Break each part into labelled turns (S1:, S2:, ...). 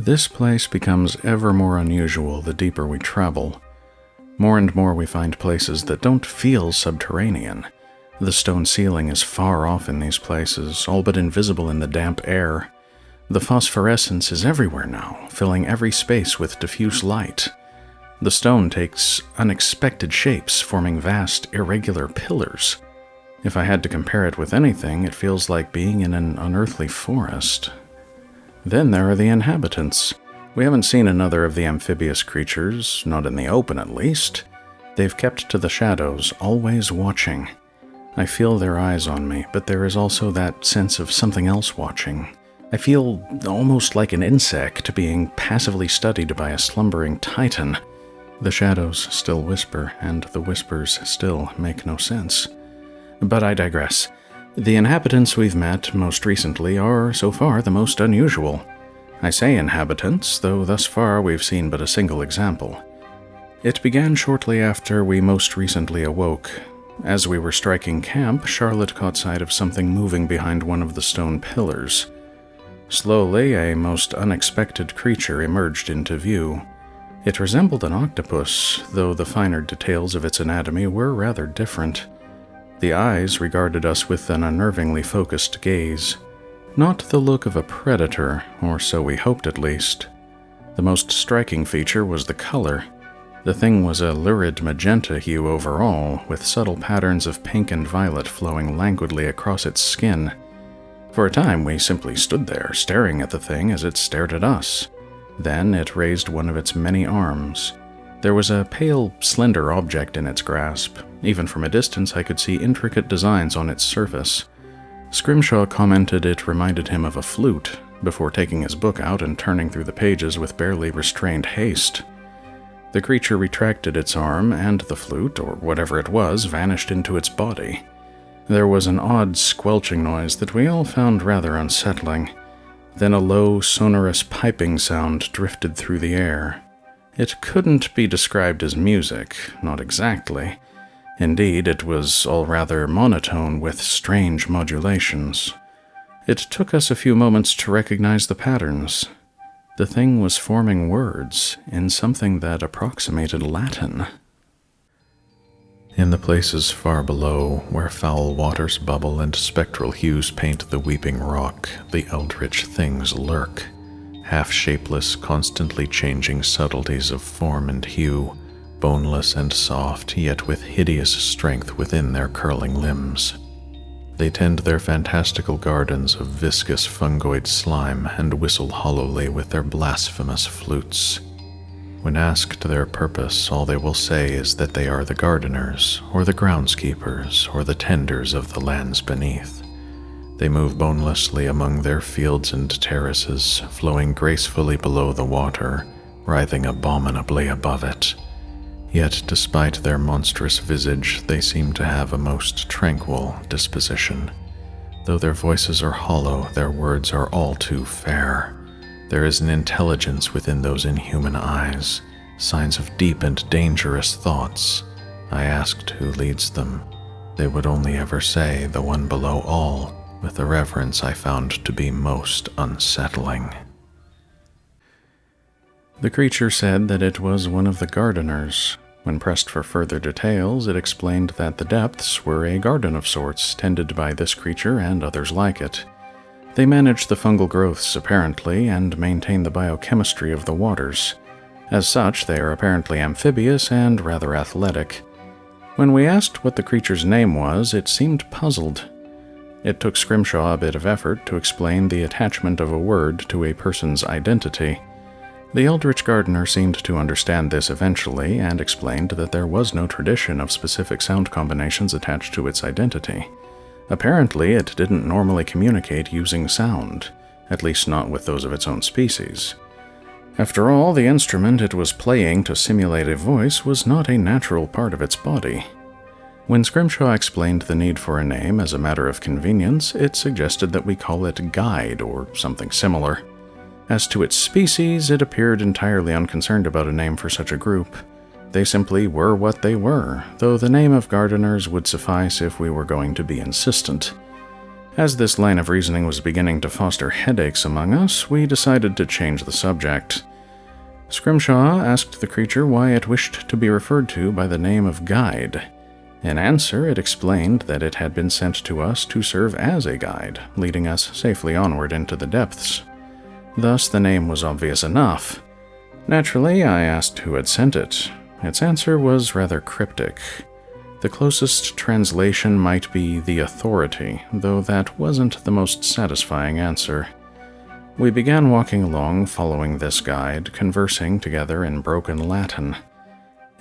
S1: This place becomes ever more unusual the deeper we travel. More and more we find places that don't feel subterranean. The stone ceiling is far off in these places, all but invisible in the damp air. The phosphorescence is everywhere now, filling every space with diffuse light. The stone takes unexpected shapes, forming vast, irregular pillars. If I had to compare it with anything, it feels like being in an unearthly forest. Then there are the inhabitants. We haven't seen another of the amphibious creatures, not in the open at least. They've kept to the shadows, always watching. I feel their eyes on me, but there is also that sense of something else watching. I feel almost like an insect being passively studied by a slumbering titan. The shadows still whisper, and the whispers still make no sense. But I digress. The inhabitants we've met most recently are, so far, the most unusual. I say inhabitants, though thus far we've seen but a single example. It began shortly after we most recently awoke. As we were striking camp, Charlotte caught sight of something moving behind one of the stone pillars. Slowly, a most unexpected creature emerged into view. It resembled an octopus, though the finer details of its anatomy were rather different. The eyes regarded us with an unnervingly focused gaze. Not the look of a predator, or so we hoped at least. The most striking feature was the color. The thing was a lurid magenta hue overall, with subtle patterns of pink and violet flowing languidly across its skin. For a time we simply stood there, staring at the thing as it stared at us. Then it raised one of its many arms. There was a pale, slender object in its grasp. Even from a distance I could see intricate designs on its surface. Scrimshaw commented it reminded him of a flute, before taking his book out and turning through the pages with barely restrained haste. The creature retracted its arm, and the flute, or whatever it was, vanished into its body. There was an odd squelching noise that we all found rather unsettling. Then a low, sonorous piping sound drifted through the air. It couldn't be described as music, not exactly. Indeed, it was all rather monotone with strange modulations. It took us a few moments to recognize the patterns. The thing was forming words in something that approximated Latin. In the places far below, where foul waters bubble and spectral hues paint the weeping rock, the eldritch things lurk. Half-shapeless, constantly changing subtleties of form and hue, boneless and soft, yet with hideous strength within their curling limbs. They tend their fantastical gardens of viscous fungoid slime and whistle hollowly with their blasphemous flutes. When asked their purpose, all they will say is that they are the gardeners, or the groundskeepers, or the tenders of the lands beneath. They move bonelessly among their fields and terraces, flowing gracefully below the water, writhing abominably above it. Yet, despite their monstrous visage, they seem to have a most tranquil disposition. Though their voices are hollow, their words are all too fair. There is an intelligence within those inhuman eyes, signs of deep and dangerous thoughts. I asked who leads them. They would only ever say the one below all, with a reverence I found to be most unsettling. The creature said that it was one of the gardeners. When pressed for further details, it explained that the depths were a garden of sorts, tended by this creature and others like it. They manage the fungal growths, apparently, and maintain the biochemistry of the waters. As such, they are apparently amphibious and rather athletic. When we asked what the creature's name was, it seemed puzzled. It took Scrimshaw a bit of effort to explain the attachment of a word to a person's identity. The Eldritch gardener seemed to understand this eventually, and explained that there was no tradition of specific sound combinations attached to its identity. Apparently, it didn't normally communicate using sound, at least not with those of its own species. After all, the instrument it was playing to simulate a voice was not a natural part of its body. When Scrimshaw explained the need for a name as a matter of convenience, it suggested that we call it Guide or something similar. As to its species, it appeared entirely unconcerned about a name for such a group. They simply were what they were, though the name of gardeners would suffice if we were going to be insistent. As this line of reasoning was beginning to foster headaches among us, we decided to change the subject. Scrimshaw asked the creature why it wished to be referred to by the name of guide. In answer, it explained that it had been sent to us to serve as a guide, leading us safely onward into the depths. Thus, the name was obvious enough. Naturally, I asked who had sent it. Its answer was rather cryptic. The closest translation might be the authority, though that wasn't the most satisfying answer. We began walking along, following this guide, conversing together in broken Latin.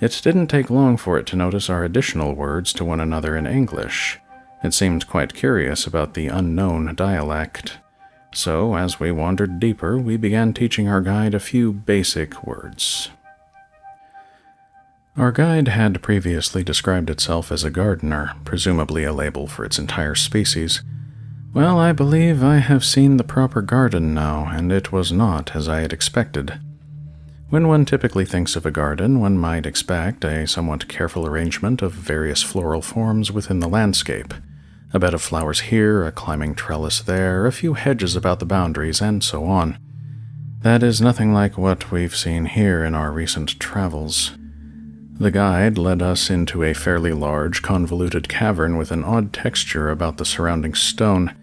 S1: It didn't take long for it to notice our additional words to one another in English. It seemed quite curious about the unknown dialect. So, as we wandered deeper, we began teaching our guide a few basic words. Our guide had previously described itself as a gardener, presumably a label for its entire species. Well, I believe I have seen the proper garden now, and it was not as I had expected. When one typically thinks of a garden, one might expect a somewhat careful arrangement of various floral forms within the landscape. A bed of flowers here, a climbing trellis there, a few hedges about the boundaries, and so on. That is nothing like what we've seen here in our recent travels. The guide led us into a fairly large, convoluted cavern with an odd texture about the surrounding stone.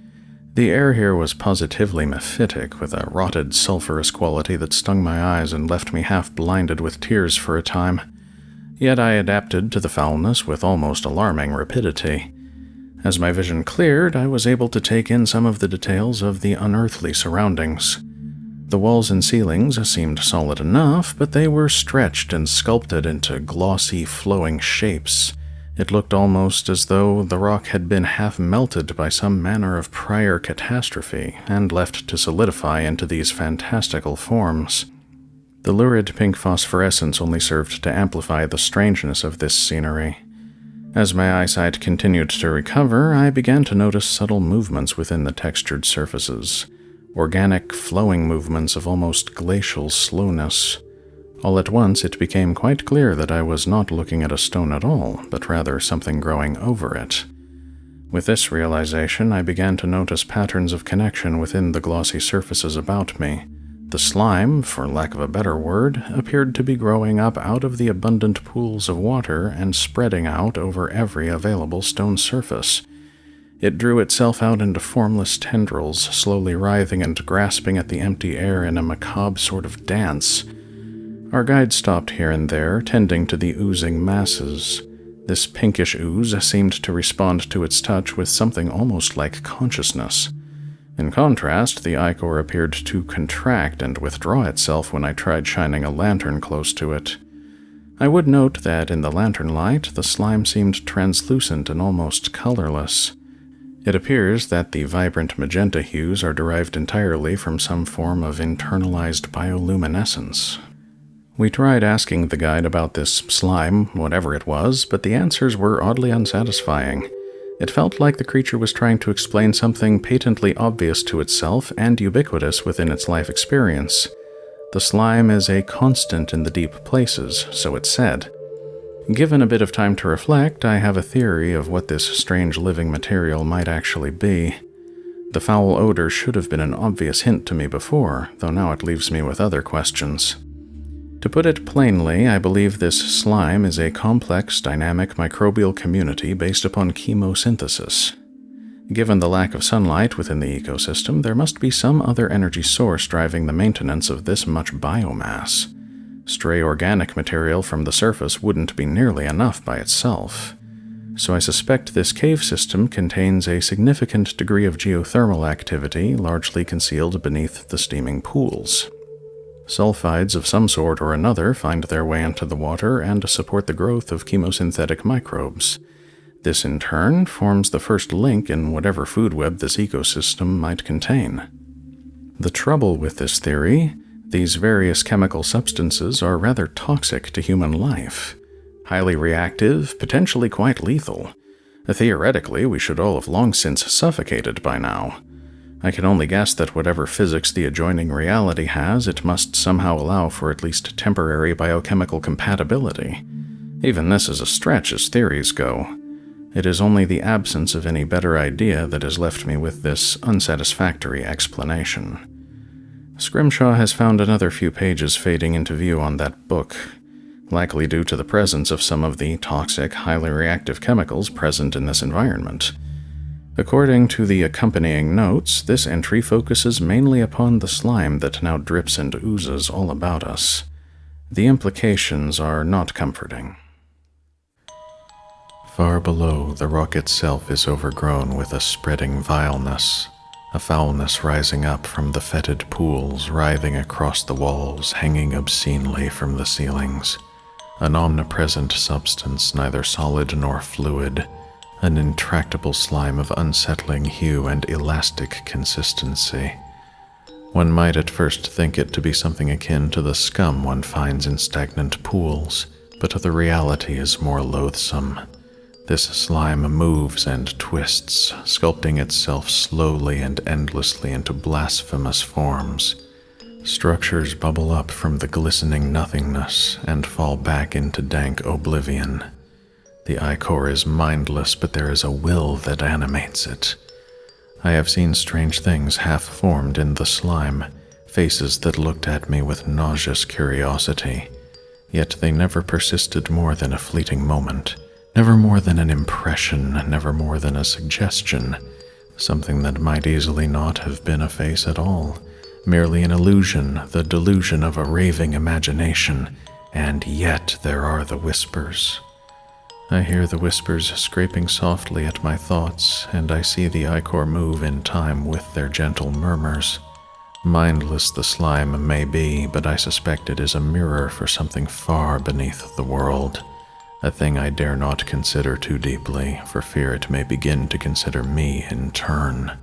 S1: The air here was positively mephitic, with a rotted, sulphurous quality that stung my eyes and left me half-blinded with tears for a time. Yet I adapted to the foulness with almost alarming rapidity. As my vision cleared, I was able to take in some of the details of the unearthly surroundings. The walls and ceilings seemed solid enough, but they were stretched and sculpted into glossy, flowing shapes. It looked almost as though the rock had been half-melted by some manner of prior catastrophe and left to solidify into these fantastical forms. The lurid pink phosphorescence only served to amplify the strangeness of this scenery. As my eyesight continued to recover, I began to notice subtle movements within the textured surfaces, organic, flowing movements of almost glacial slowness. All at once, it became quite clear that I was not looking at a stone at all, but rather something growing over it. With this realization, I began to notice patterns of connection within the glossy surfaces about me. The slime, for lack of a better word, appeared to be growing up out of the abundant pools of water and spreading out over every available stone surface. It drew itself out into formless tendrils, slowly writhing and grasping at the empty air in a macabre sort of dance. Our guide stopped here and there, tending to the oozing masses. This pinkish ooze seemed to respond to its touch with something almost like consciousness. In contrast, the ichor appeared to contract and withdraw itself when I tried shining a lantern close to it. I would note that in the lantern light, the slime seemed translucent and almost colorless. It appears that the vibrant magenta hues are derived entirely from some form of internalized bioluminescence. We tried asking the guide about this slime, whatever it was, but the answers were oddly unsatisfying. It felt like the creature was trying to explain something patently obvious to itself and ubiquitous within its life experience. The slime is a constant in the deep places, so it said. Given a bit of time to reflect, I have a theory of what this strange living material might actually be. The foul odor should have been an obvious hint to me before, though now it leaves me with other questions. To put it plainly, I believe this slime is a complex, dynamic microbial community based upon chemosynthesis. Given the lack of sunlight within the ecosystem, there must be some other energy source driving the maintenance of this much biomass. Stray organic material from the surface wouldn't be nearly enough by itself. So I suspect this cave system contains a significant degree of geothermal activity, largely concealed beneath the steaming pools. Sulfides of some sort or another find their way into the water and support the growth of chemosynthetic microbes. This, in turn, forms the first link in whatever food web this ecosystem might contain. The trouble with this theory, these various chemical substances are rather toxic to human life. Highly reactive, potentially quite lethal. Theoretically, we should all have long since suffocated by now. I can only guess that whatever physics the adjoining reality has, it must somehow allow for at least temporary biochemical compatibility. Even this is a stretch as theories go. It is only the absence of any better idea that has left me with this unsatisfactory explanation. Scrimshaw has found another few pages fading into view on that book, likely due to the presence of some of the toxic, highly reactive chemicals present in this environment. According to the accompanying notes, this entry focuses mainly upon the slime that now drips and oozes all about us. The implications are not comforting. Far below, the rock itself is overgrown with a spreading vileness, a foulness rising up from the fetid pools writhing across the walls, hanging obscenely from the ceilings. An omnipresent substance, neither solid nor fluid, an intractable slime of unsettling hue and elastic consistency. One might at first think it to be something akin to the scum one finds in stagnant pools, but the reality is more loathsome. This slime moves and twists, sculpting itself slowly and endlessly into blasphemous forms. Structures bubble up from the glistening nothingness and fall back into dank oblivion. The ichor is mindless, but there is a will that animates it. I have seen strange things half-formed in the slime, faces that looked at me with nauseous curiosity, yet they never persisted more than a fleeting moment. Never more than an impression, never more than a suggestion, something that might easily not have been a face at all, merely an illusion, the delusion of a raving imagination, and yet there are the whispers. I hear the whispers scraping softly at my thoughts, and I see the ichor move in time with their gentle murmurs. Mindless the slime may be, but I suspect it is a mirror for something far beneath the world. A thing I dare not consider too deeply, for fear it may begin to consider me in turn.